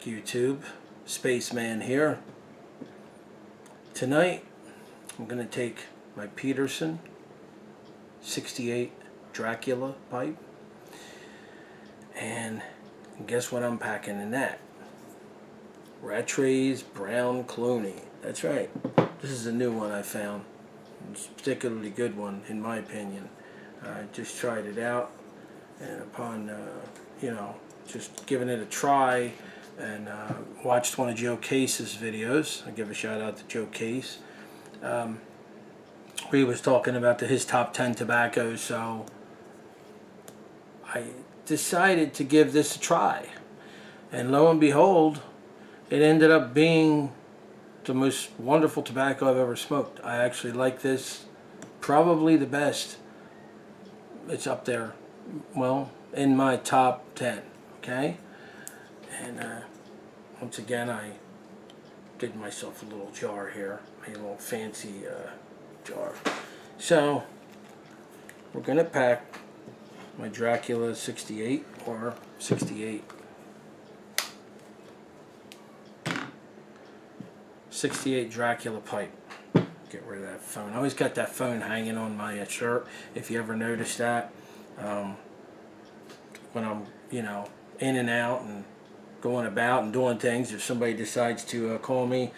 YouTube, Spaceman here. Tonight I'm going to take my Peterson 68 Dracula pipe, and guess what I'm packing in that? Rattrays Brown Clunee. That's right, this is a new one I found. It's a particularly good one in my opinion. I just tried it out, and upon just giving it a try, and watched one of Joe Case's videos. I give a shout out to Joe Case. He was talking about his top 10 tobaccos, so I decided to give this a try, and lo and behold, it ended up being the most wonderful tobacco I've ever smoked. I actually like this probably the best. It's up there, well, in my top 10. Okay, and once again I did myself a little jar here, a little fancy jar. So we're gonna pack my Dracula 68 or 68 Dracula pipe. Get rid of that phone. I always got that phone hanging on my shirt, if you ever noticed that. When I'm in and out and going about and doing things, if somebody decides to call me,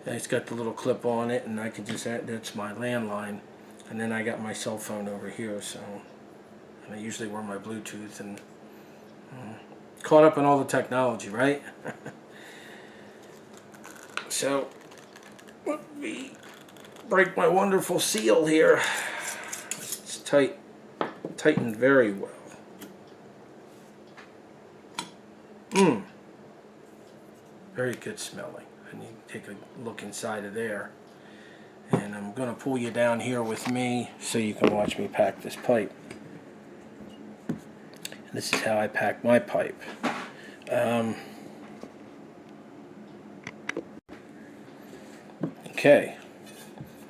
it's got the little clip on it, and I can just add, that's my landline, and then I got my cell phone over here. So, and I usually wear my Bluetooth, and caught up in all the technology, right? So let me break my wonderful seal here. It's tightened very well. Very good smelling. And you take a look inside of there, and I'm going to pull you down here with me so you can watch me pack this pipe. And this is how I pack my pipe. Okay,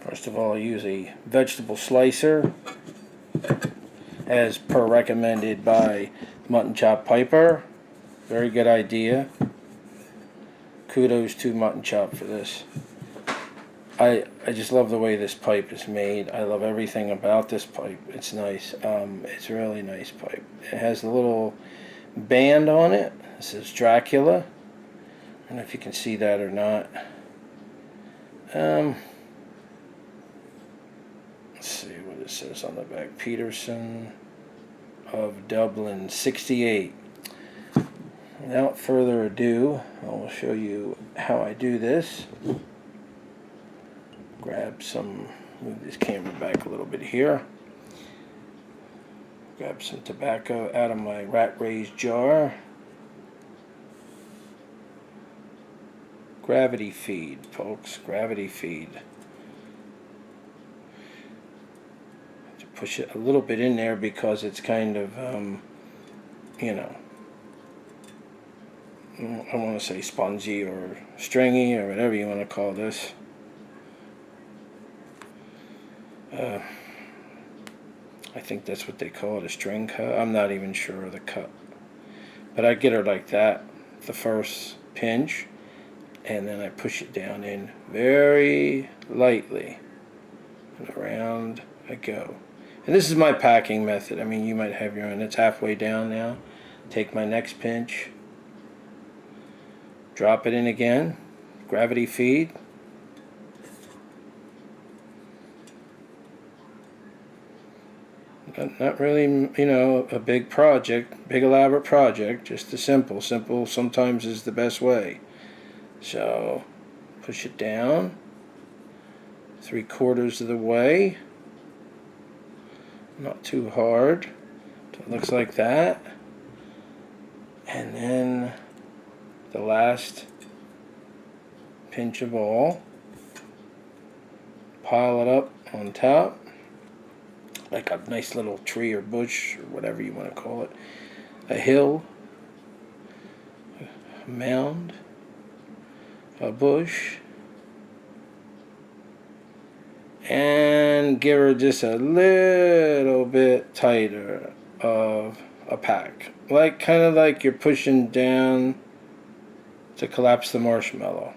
first of all, I use a vegetable slicer as per recommended by Mutton Chop Piper. Very good idea. Kudos to Mutton Chop for this. I just love the way this pipe is made. I love everything about this pipe. It's nice. It's a really nice pipe. It has a little band on it. It says Dracula. I don't know if you can see that or not. Let's see what it says on the back. Peterson of Dublin 68. Without further ado, I will show you how I do this. Grab some, move this camera back a little bit here. Grab some tobacco out of my Rattrays jar. Gravity feed, folks, gravity feed. To push it a little bit in there because it's kind of, I want to say spongy or stringy or whatever you want to call this. I think that's what they call it, a string cut. I'm not even sure of the cut. But I get her like that, the first pinch, and then I push it down in very lightly. And around I go. And this is my packing method. I mean, you might have your own. It's halfway down now. Take my next pinch. Drop it in again, gravity feed. Not really, a big project, big elaborate project, just a simple sometimes is the best way. So, push it down, 3/4 of the way, not too hard, so it looks like that, and then the last pinch of all, pile it up on top like a nice little tree or bush or whatever you want to call it, a hill, a mound, a bush, and give her just a little bit tighter of a pack, like kind of like you're pushing down to collapse the marshmallow,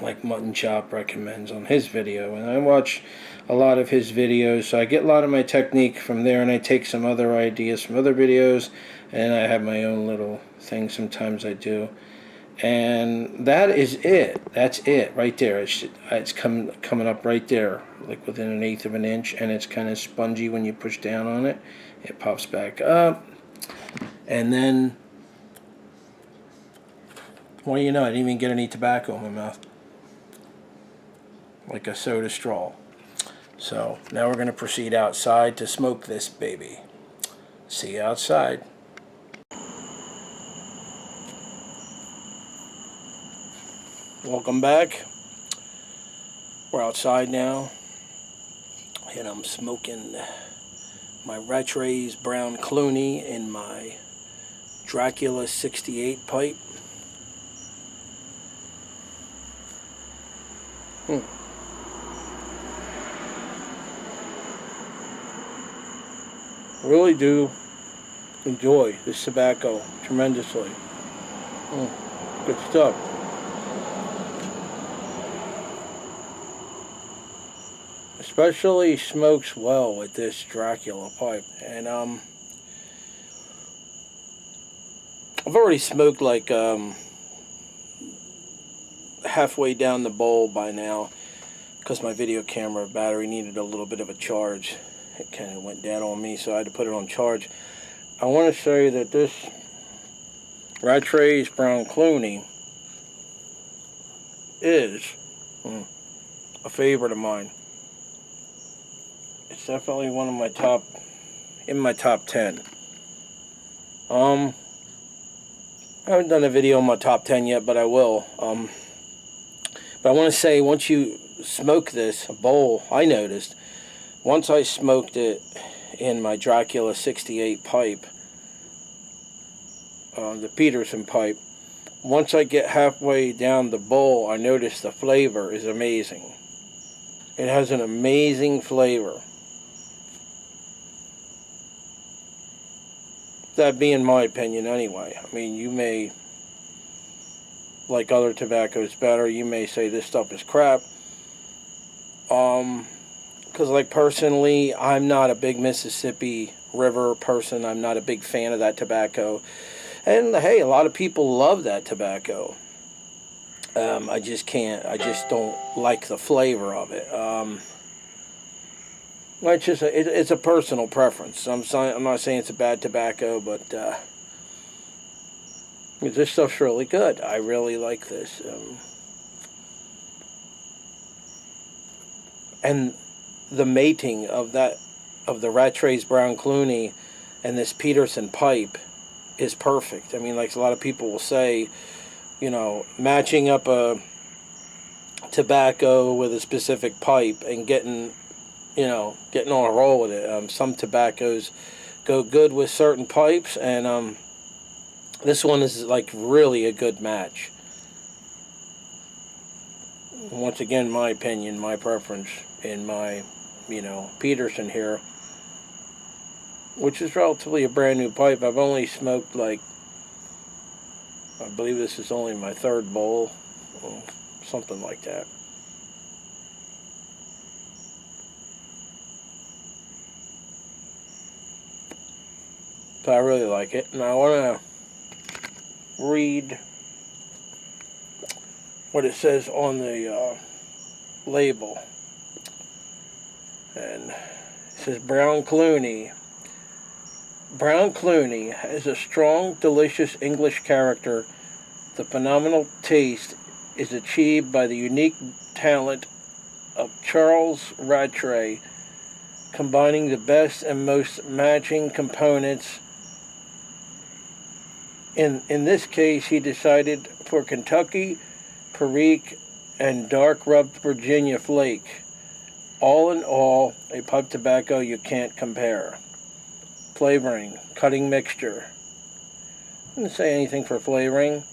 like Mutton Chop recommends on his video. And I watch a lot of his videos, so I get a lot of my technique from there, and I take some other ideas from other videos, and I have my own little thing sometimes I do. And that is it. That's it right there. It's coming up right there, like within 1/8 of an inch, and it's kind of spongy when you push down on it. It pops back up, and then, well, you know, I didn't even get any tobacco in my mouth, like a soda straw. So now we're going to proceed outside to smoke this baby. See you outside. Welcome back. We're outside now, and I'm smoking my Rattrays Brown Clunee in my Dracula 68 pipe. Really do enjoy this tobacco tremendously. Good stuff. Especially smokes well with this Dracula pipe. And I've already smoked like halfway down the bowl by now, because my video camera battery needed a little bit of a charge. It kind of went dead on me, so I had to put it on charge. I want to say that this Rattrays Brown Clunee is a favorite of mine. It's definitely one of my top 10. I haven't done a video on my top 10 yet, but I will. But I want to say, once you smoke this bowl, I noticed, once I smoked it in my Dracula 68 pipe, the Peterson pipe, once I get halfway down the bowl, I notice the flavor is amazing. It has an amazing flavor. That being my opinion anyway. I mean, you may like other tobaccos better. You may say this stuff is crap. Because, like, personally, I'm not a big Mississippi River person. I'm not a big fan of that tobacco. And, hey, a lot of people love that tobacco. I just can't. I just don't like the flavor of it. It's a personal preference. I'm not saying it's a bad tobacco, but this stuff's really good. I really like this. And the mating of the Rattrays Brown Clunee and this Peterson pipe is perfect. I mean, like a lot of people will say, you know, matching up a tobacco with a specific pipe and getting on a roll with it. Some tobaccos go good with certain pipes, and this one is like really a good match. Once again, my opinion, my preference in my, Peterson here, which is relatively a brand new pipe. I've only smoked I believe this is only my third bowl, or something like that. So I really like it, and I want to read what it says on the label. And it says Brown Clunee. Brown Clunee has a strong, delicious English character. The phenomenal taste is achieved by the unique talent of Charles Rattray, combining the best and most matching components. In this case, he decided for Kentucky, Perique, and dark rubbed Virginia flake. All in all, a pipe tobacco you can't compare. Flavoring, cutting mixture. I didn't say anything for flavoring.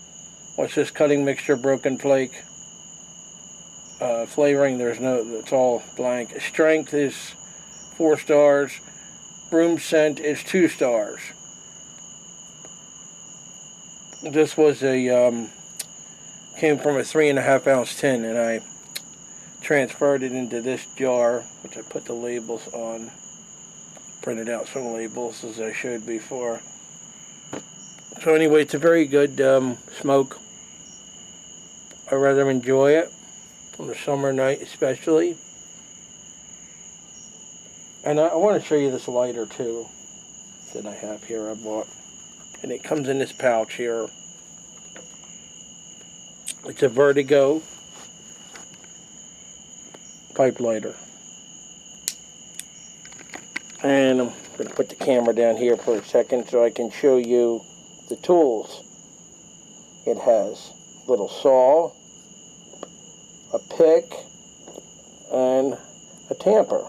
What's this cutting mixture, broken flake? Flavoring, it's all blank. Strength is 4 stars. Room scent is 2 stars. This was a came from a 3.5 ounce tin, and I transferred it into this jar, which I put the labels on. Printed out some labels as I showed before. So anyway, it's a very good smoke. I rather enjoy it on a summer night, especially. And I want to show you this lighter too that I have here. I bought, and it comes in this pouch here. It's a Vertigo pipe lighter. And I'm going to put the camera down here for a second so I can show you the tools. It has a little saw, a pick, and a tamper.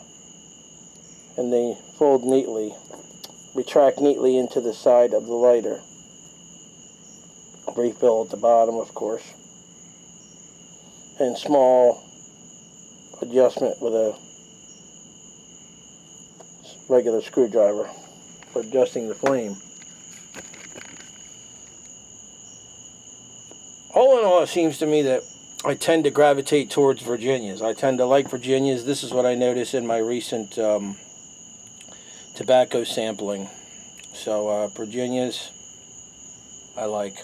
And they fold neatly, retract neatly into the side of the lighter. Refill at the bottom, of course. And small adjustment with a regular screwdriver for adjusting the flame. All in all, it seems to me that I tend to gravitate towards Virginias. I tend to like Virginias. This is what I noticed in my recent tobacco sampling. So Virginias I like,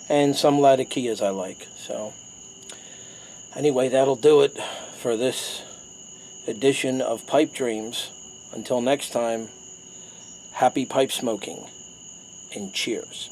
and some Latakias I like. So anyway, that'll do it for this edition of Pipe Dreams. Until next time, happy pipe smoking, and cheers.